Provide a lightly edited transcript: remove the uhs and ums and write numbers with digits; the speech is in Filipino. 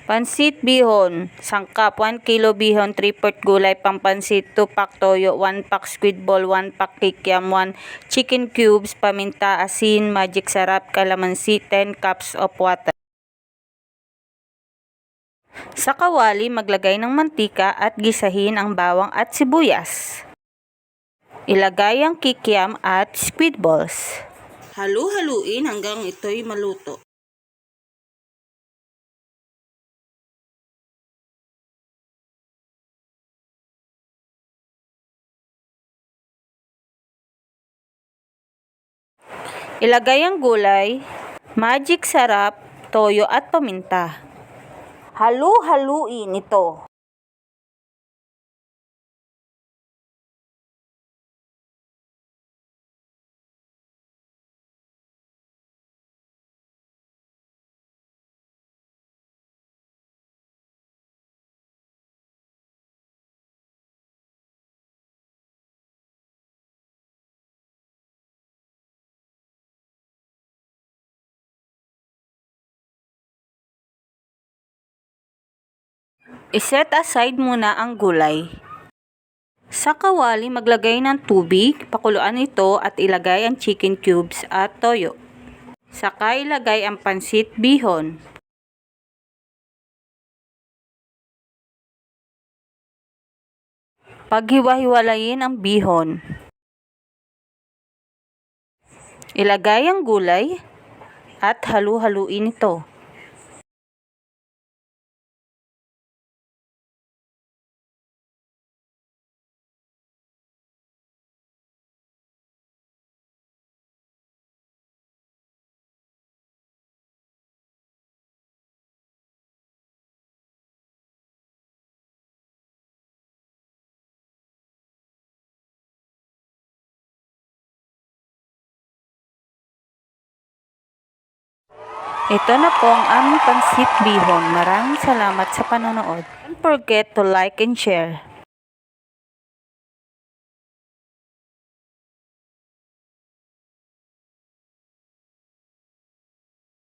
Pansit bihon, sangkap 1 kilo bihon, 3/4 gulay pampansit, 2 pack toyo, 1 pack squid ball, 1 pack kikiam, 1 chicken cubes, paminta, asin, magic sarap, kalamansi, 10 cups of water. Sa kawali, maglagay ng mantika at gisahin ang bawang at sibuyas. Ilagay ang kikiam at squid balls. Halu-haluin hanggang ito'y maluto. Ilagay ang gulay, magic sarap, toyo at paminta. Halu-haluin ito. I-set aside muna ang gulay. Sa kawali, maglagay ng tubig, pakuluan ito at ilagay ang chicken cubes at toyo. Saka ilagay ang pansit bihon. Paghiwa-hiwalayin ang bihon. Ilagay ang gulay at halu-haluin ito. Ito na po ang aming pansit bihon. Maraming salamat sa panonood. Don't forget to like and share.